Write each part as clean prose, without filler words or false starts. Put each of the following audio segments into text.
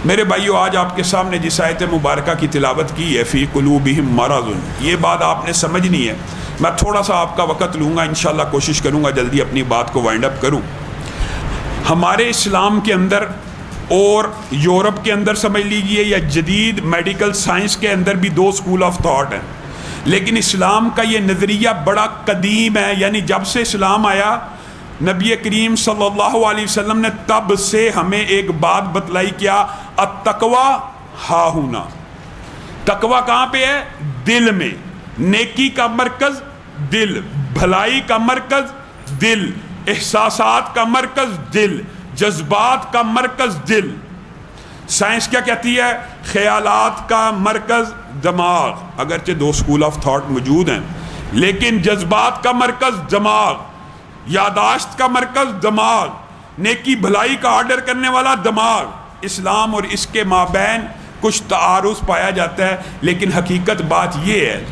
میرے بھائیو، آج آپ کے سامنے جس آیت مبارکہ کی تلاوت کی ہے فی قلوبہم مرض، یہ بات آپ نے سمجھنی ہے۔ میں تھوڑا سا آپ کا وقت لوں گا، انشاءاللہ کوشش کروں گا جلدی اپنی بات کو وائنڈ اپ کروں۔ ہمارے اسلام کے اندر اور یورپ کے اندر سمجھ لیجئے یا جدید میڈیکل سائنس کے اندر بھی دو سکول آف تھاٹ ہیں، لیکن اسلام کا یہ نظریہ بڑا قدیم ہے، یعنی جب سے اسلام آیا نبی کریم صلی اللہ علیہ وسلم نے تب سے ہمیں ایک بات بتلائی، کیا؟ التقوی ہا ہونا۔ تقوی کہاں پہ ہے؟ دل میں۔ نیکی کا مرکز دل، بھلائی کا مرکز دل، احساسات کا مرکز دل، جذبات کا مرکز دل۔ سائنس کیا کہتی ہے؟ خیالات کا مرکز دماغ، اگرچہ دو سکول آف تھاٹ موجود ہیں، لیکن جذبات کا مرکز دماغ، یاداشت کا مرکز دماغ، نیکی بھلائی کا آرڈر کرنے والا دماغ۔ اسلام اور اس کے مابین کچھ تعارض پایا جاتا ہے، لیکن حقیقت بات یہ ہے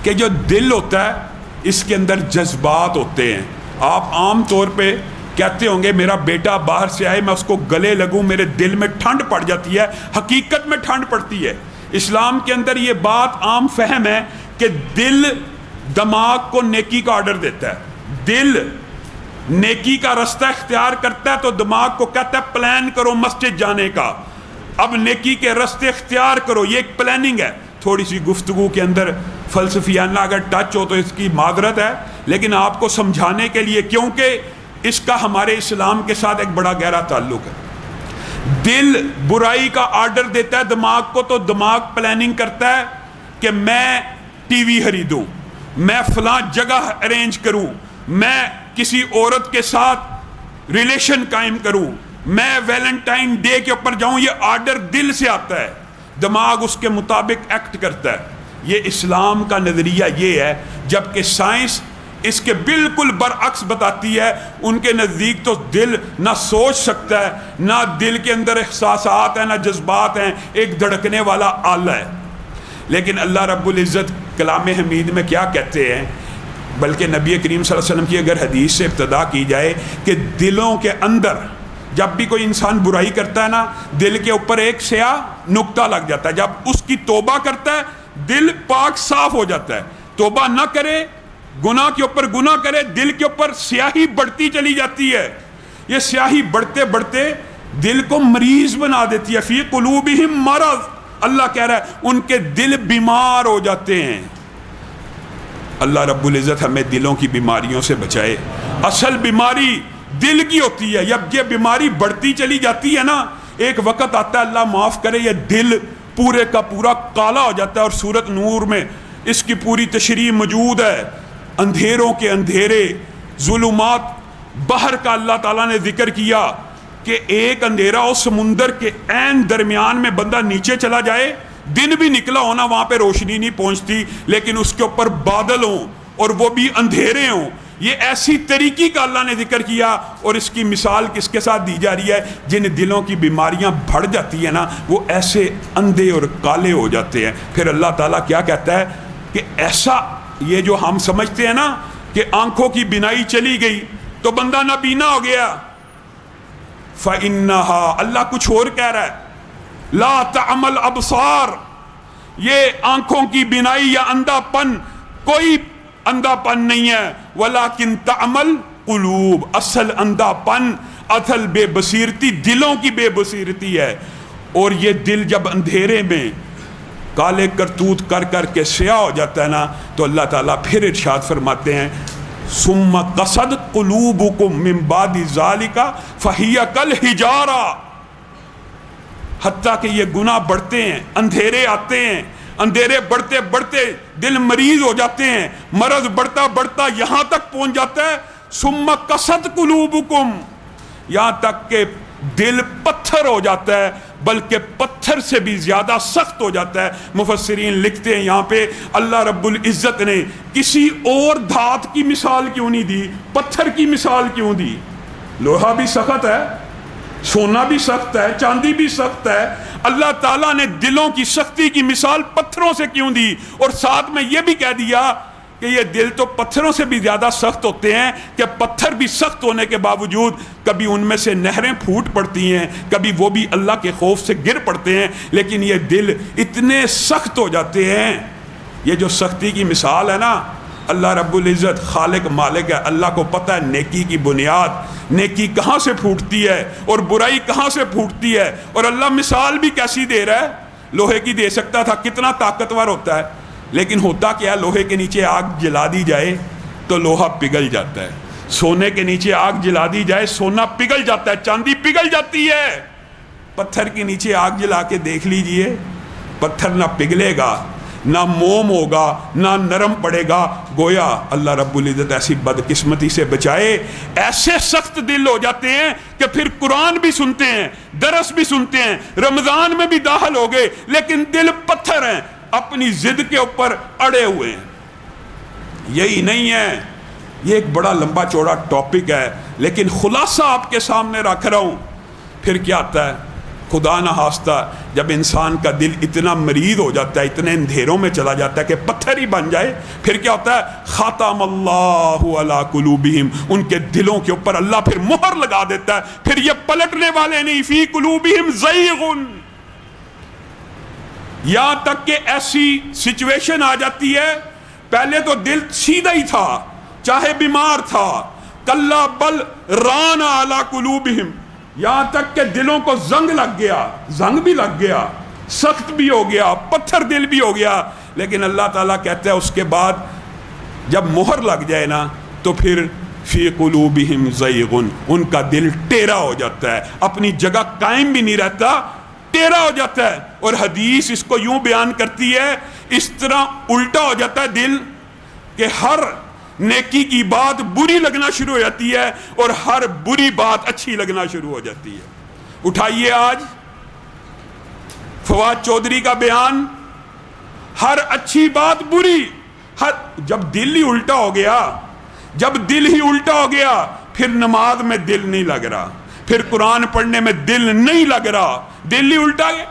کہ جو دل ہوتا ہے اس کے اندر جذبات ہوتے ہیں۔ آپ عام طور پہ کہتے ہوں گے میرا بیٹا باہر سے آئے میں اس کو گلے لگوں میرے دل میں ٹھنڈ پڑ جاتی ہے، حقیقت میں ٹھنڈ پڑتی ہے۔ اسلام کے اندر یہ بات عام فہم ہے کہ دل دماغ کو نیکی کا آرڈر دیتا ہے، دل نیکی کا رستہ اختیار کرتا ہے تو دماغ کو کہتا ہے پلان کرو مسجد جانے کا، اب نیکی کے رستے اختیار کرو۔ یہ ایک پلاننگ ہے۔ تھوڑی سی گفتگو کے اندر فلسفیانہ اگر ٹچ ہو تو اس کی معذرت ہے، لیکن آپ کو سمجھانے کے لیے، کیونکہ اس کا ہمارے اسلام کے ساتھ ایک بڑا گہرا تعلق ہے۔ دل برائی کا آرڈر دیتا ہے دماغ کو تو دماغ پلاننگ کرتا ہے کہ میں ٹی وی خریدوں، میں فلاں جگہ ارینج کروں، میں کسی عورت کے ساتھ ریلیشن قائم کروں، میں ویلنٹائن ڈے کے اوپر جاؤں۔ یہ آرڈر دل سے آتا ہے، دماغ اس کے مطابق ایکٹ کرتا ہے۔ یہ اسلام کا نظریہ یہ ہے، جبکہ سائنس اس کے بالکل برعکس بتاتی ہے۔ ان کے نزدیک تو دل نہ سوچ سکتا ہے، نہ دل کے اندر احساسات ہیں، نہ جذبات ہیں، ایک دھڑکنے والا آلہ ہے۔ لیکن اللہ رب العزت کلام حمید میں کیا کہتے ہیں؟ بلکہ نبی کریم صلی اللہ علیہ وسلم کی اگر حدیث سے ابتدا کی جائے کہ دلوں کے اندر جب بھی کوئی انسان برائی کرتا ہے نا، دل کے اوپر ایک سیاہ نقطہ لگ جاتا ہے۔ جب اس کی توبہ کرتا ہے دل پاک صاف ہو جاتا ہے، توبہ نہ کرے، گناہ کے اوپر گناہ کرے، دل کے اوپر سیاہی بڑھتی چلی جاتی ہے۔ یہ سیاہی بڑھتے بڑھتے دل کو مریض بنا دیتی ہے۔ فی قلوبہم مرض، اللہ کہہ رہا ہے ان کے دل بیمار ہو جاتے ہیں۔ اللہ رب العزت ہمیں دلوں کی بیماریوں سے بچائے۔ اصل بیماری دل کی ہوتی ہے۔ جب یہ بیماری بڑھتی چلی جاتی ہے نا، ایک وقت آتا ہے اللہ معاف کرے یہ دل پورے کا پورا کالا ہو جاتا ہے، اور سورۃ نور میں اس کی پوری تشریح موجود ہے۔ اندھیروں کے اندھیرے، ظلمات، بحر کا اللہ تعالیٰ نے ذکر کیا کہ ایک اندھیرا ہو سمندر کے عین درمیان میں، بندہ نیچے چلا جائے، دن بھی نکلا ہونا وہاں پہ روشنی نہیں پہنچتی، لیکن اس کے اوپر بادل ہوں اور وہ بھی اندھیرے ہوں۔ یہ ایسی طریقے کا اللہ نے ذکر کیا، اور اس کی مثال کس کے ساتھ دی جا رہی ہے؟ جن دلوں کی بیماریاں بڑھ جاتی ہیں نا، وہ ایسے اندھے اور کالے ہو جاتے ہیں۔ پھر اللہ تعالیٰ کیا کہتا ہے کہ ایسا، یہ جو ہم سمجھتے ہیں نا کہ آنکھوں کی بینائی چلی گئی تو بندہ نابینا ہو گیا، فَإِنَّهَا، اللہ کچھ اور کہہ رہا ہے، لا تعمل ابصار، یہ آنکھوں کی بینائی یا اندھا پن کوئی اندھا پن نہیں ہے، ولیکن تعمل قلوب، اصل اندھا پن، اصل بے بصیرتی دلوں کی بے بصیرتی ہے۔ اور یہ دل جب اندھیرے میں کالے کرتوت کر کر کے سیاہ ہو جاتا ہے نا، تو اللہ تعالیٰ پھر ارشاد فرماتے ہیں ثم قصد قلوبکم من بعد ذالک فہی کالحجارہ، حتیٰ کہ یہ گناہ بڑھتے ہیں، اندھیرے آتے ہیں، اندھیرے بڑھتے بڑھتے دل مریض ہو جاتے ہیں، مرض بڑھتا بڑھتا یہاں تک پہنچ جاتا ہے ثم قصد قلوبکم، یہاں تک کہ دل پتھر ہو جاتا ہے، بلکہ پتھر سے بھی زیادہ سخت ہو جاتا ہے۔ مفسرین لکھتے ہیں یہاں پہ اللہ رب العزت نے کسی اور دھات کی مثال کیوں نہیں دی، پتھر کی مثال کیوں دی؟ لوہا بھی سخت ہے، سونا بھی سخت ہے، چاندی بھی سخت ہے، اللہ تعالیٰ نے دلوں کی سختی کی مثال پتھروں سے کیوں دی؟ اور ساتھ میں یہ بھی کہہ دیا کہ یہ دل تو پتھروں سے بھی زیادہ سخت ہوتے ہیں کہ پتھر بھی سخت ہونے کے باوجود کبھی ان میں سے نہریں پھوٹ پڑتی ہیں، کبھی وہ بھی اللہ کے خوف سے گر پڑتے ہیں، لیکن یہ دل اتنے سخت ہو جاتے ہیں۔ یہ جو سختی کی مثال ہے نا، اللہ رب العزت خالق مالک ہے، اللہ کو پتہ ہے نیکی کی بنیاد، نیکی کہاں سے پھوٹتی ہے اور برائی کہاں سے پھوٹتی ہے، اور اللہ مثال بھی کیسی دے رہا ہے۔ لوہے کی دے سکتا تھا، کتنا طاقتور ہوتا ہے، لیکن ہوتا کیا ہے، لوہے کے نیچے آگ جلا دی جائے تو لوہا پگھل جاتا ہے، سونے کے نیچے آگ جلا دی جائے سونا پگھل جاتا ہے، چاندی پگھل جاتی ہے۔ پتھر کے نیچے آگ جلا کے دیکھ لیجئے، پتھر نہ پگھلے گا، نہ موم ہوگا، نہ نرم پڑے گا۔ گویا اللہ رب العزت ایسی بدقسمتی سے بچائے، ایسے سخت دل ہو جاتے ہیں کہ پھر قرآن بھی سنتے ہیں، درس بھی سنتے ہیں، رمضان میں بھی داخل ہو گئے، لیکن دل پتھر ہیں، اپنی ضد کے اوپر اڑے ہوئے ہیں۔ یہی نہیں ہے، یہ ایک بڑا لمبا چوڑا ٹاپک ہے، لیکن خلاصہ آپ کے سامنے رکھ رہا ہوں۔ پھر کیا آتا ہے؟ خدا نہ خواستہ جب انسان کا دل اتنا مریض ہو جاتا ہے، اتنے اندھیروں میں چلا جاتا ہے کہ پتھر ہی بن جائے، پھر کیا ہوتا ہے؟ خاتم اللہ علی قلوبہم، ان کے دلوں کے اوپر اللہ پھر مہر لگا دیتا ہے، پھر یہ پلٹنے والے نہیں، فی قلوبہم زیغ، یہاں تک کہ ایسی سچویشن آ جاتی ہے، پہلے تو دل سیدھا ہی تھا چاہے بیمار تھا، کلا بل ران علی قلوبہم، یہاں تک کہ دلوں کو زنگ لگ گیا، زنگ بھی لگ گیا، سخت بھی ہو گیا، پتھر دل بھی ہو گیا، لیکن اللہ تعالیٰ کہتا ہے اس کے بعد جب مہر لگ جائے نا تو پھر فی قلوبہم زیغ، ان کا دل ٹیڑھا ہو جاتا ہے، اپنی جگہ قائم بھی نہیں رہتا، ٹیڑھا ہو جاتا ہے۔ اور حدیث اس کو یوں بیان کرتی ہے، اس طرح الٹا ہو جاتا ہے دل کہ ہر نیکی کی بات بری لگنا شروع ہو جاتی ہے اور ہر بری بات اچھی لگنا شروع ہو جاتی ہے۔ اٹھائیے آج فواد چودھری کا بیان، ہر اچھی بات بری، جب دل ہی الٹا ہو گیا، جب دل ہی الٹا ہو گیا پھر نماز میں دل نہیں لگ رہا، پھر قرآن پڑھنے میں دل نہیں لگ رہا، دل ہی الٹا گیا۔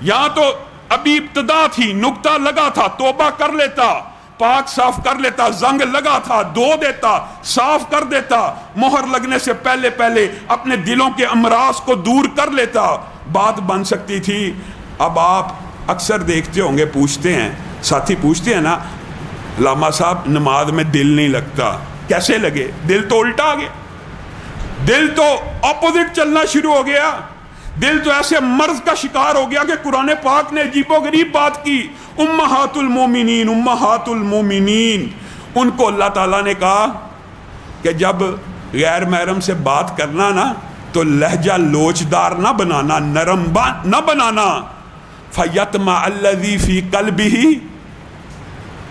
یہاں تو ابھی ابتدا تھی، نقطہ لگا تھا، توبہ کر لیتا، پاک صاف کر لیتا، زنگ لگا تھا، دھو دیتا، صاف کر دیتا، مہر لگنے سے پہلے پہلے اپنے دلوں کے امراض کو دور کر لیتا، بات بن سکتی تھی۔ اب آپ اکثر دیکھتے ہوں گے، پوچھتے ہیں، ساتھی پوچھتے ہیں نا، علامہ صاحب نماز میں دل نہیں لگتا، کیسے لگے؟ دل تو الٹا آ گیا، دل تو اپوزٹ چلنا شروع ہو گیا، دل تو ایسے مرض کا شکار ہو گیا کہ قرآن پاک نے عجیب و غریب بات کی، امہات المومنین، امہات المومنین، ان کو اللہ تعالیٰ نے کہا کہ جب غیر محرم سے بات کرنا نا تو لہجہ لوچدار نہ بنانا، نرم نہ بنانا، فَيَطْمَعَ الَّذِي فِي قَلْبِهِ۔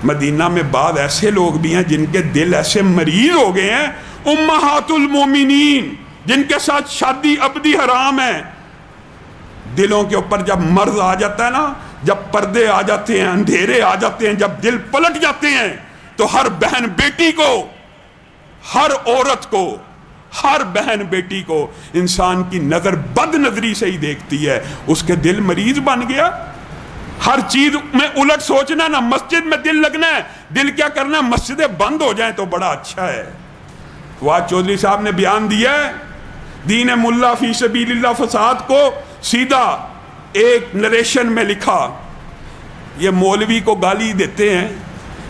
مدینہ میں بعض ایسے لوگ بھی ہیں جن کے دل ایسے مریض ہو گئے ہیں، امہات المومنین، جن کے ساتھ شادی ابدی حرام ہے، دلوں کے اوپر جب مرض آ جاتا ہے نا، جب پردے آ جاتے ہیں، اندھیرے آ جاتے ہیں، جب دل پلٹ جاتے ہیں تو ہر بہن بیٹی کو، ہر عورت کو، ہر بہن بیٹی کو انسان کی نظر بد نظری سے ہی دیکھتی ہے، اس کے دل مریض بن گیا۔ ہر چیز میں الٹ سوچنا نا، مسجد میں دل لگنا ہے، دل کیا کرنا ہے؟ مسجدیں بند ہو جائیں تو بڑا اچھا ہے۔ فواد چودھری صاحب نے بیان دیا ہے، دین ملا فی سبیل اللہ فساد کو سیدھا ایک نریشن میں لکھا۔ یہ مولوی کو گالی دیتے ہیں،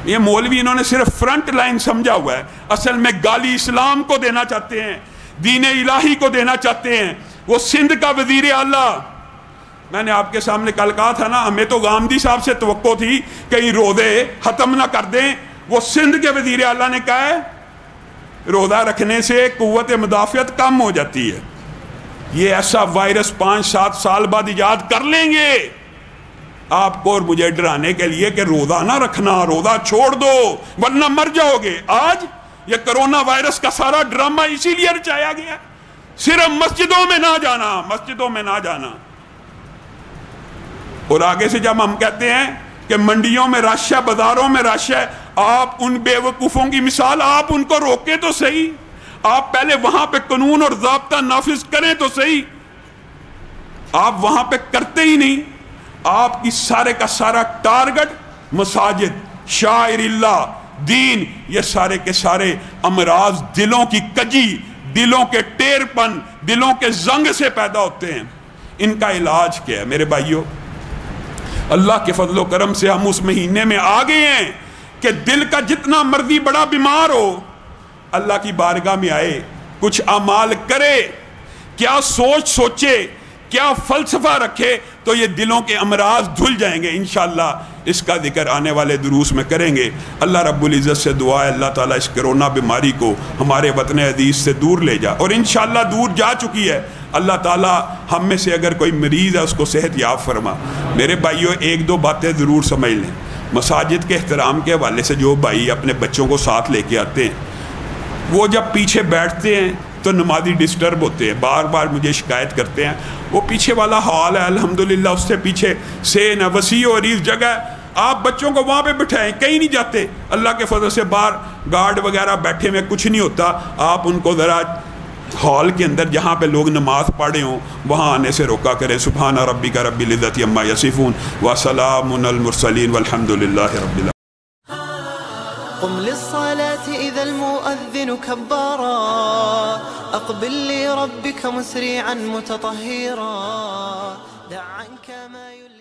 یہ مولوی انہوں نے صرف فرنٹ لائن سمجھا ہوا ہے، اصل میں گالی اسلام کو دینا چاہتے ہیں، دین الہی کو دینا چاہتے ہیں۔ وہ سندھ کا وزیر اعلیٰ، میں نے آپ کے سامنے کل کہا تھا نا، ہمیں تو گامدی صاحب سے توقع تھی کہیں روزے ختم نہ کر دیں، وہ سندھ کے وزیر اعلیٰ نے کہا ہے روزہ رکھنے سے قوت مدافعت کم ہو جاتی ہے، یہ ایسا وائرس 5-7 سال بعد ایجاد کر لیں گے آپ کو اور مجھے ڈرانے کے لیے کہ روزہ نہ رکھنا، روزہ چھوڑ دو ورنہ مر جاؤ گے۔ آج یہ کرونا وائرس کا سارا ڈرامہ اسی لیے رچایا گیا، صرف مسجدوں میں نہ جانا، مسجدوں میں نہ جانا۔ اور آگے سے جب ہم کہتے ہیں کہ منڈیوں میں رش ہے، بازاروں میں رش ہے، آپ ان بے وقوفوں کی مثال، آپ ان کو روکیں تو صحیح، آپ پہلے وہاں پہ قانون اور ضابطہ نافذ کریں تو صحیح، آپ وہاں پہ کرتے ہی نہیں۔ آپ کی سارے کا سارا ٹارگٹ مساجد، شاعر اللہ، دین، یہ سارے کے سارے امراض دلوں کی کجی، دلوں کے ٹیر پن، دلوں کے زنگ سے پیدا ہوتے ہیں۔ ان کا علاج کیا ہے میرے بھائیوں؟ اللہ کے فضل و کرم سے ہم اس مہینے میں آ گئے ہیں کہ دل کا جتنا مرضی بڑا بیمار ہو اللہ کی بارگاہ میں آئے، کچھ اعمال کرے، کیا سوچے، کیا فلسفہ رکھے، تو یہ دلوں کے امراض دھل جائیں گے انشاءاللہ۔ اس کا ذکر آنے والے دروس میں کریں گے۔ اللہ رب العزت سے دعا ہے اللہ تعالیٰ اس کرونا بیماری کو ہمارے وطن عزیز سے دور لے جا، اور انشاءاللہ دور جا چکی ہے۔ اللہ تعالیٰ ہم میں سے اگر کوئی مریض ہے اس کو صحت یاب فرما۔ میرے بھائیوں ایک دو باتیں ضرور سمجھ لیں۔ مساجد کے احترام کے حوالے سے جو بھائی اپنے بچوں کو ساتھ لے کے آتے ہیں، وہ جب پیچھے بیٹھتے ہیں تو نمازی ڈسٹرب ہوتے ہیں، بار بار مجھے شکایت کرتے ہیں وہ پیچھے والا ہال ہے الحمدللہ اس سے پیچھے سین ہے، وسیع و عریض جگہ ہے، آپ بچوں کو وہاں پہ بٹھائیں، کہیں نہیں جاتے۔ اللہ کے فضل سے باہر گارڈ وغیرہ بیٹھے میں کچھ نہیں ہوتا، آپ ان کو ذرا ہال کے اندر جہاں پہ لوگ نماز پڑھے ہوں وہاں آنے سے روکا کریں۔ سبحان ربک رب العزت عما یصفون وسلام علی المرسلین والحمدللہ رب العالمین۔ قم للصلاة إذا المؤذن كبارا، أقبل لربك مسرعا متطهرا، دع عنك ما يلهي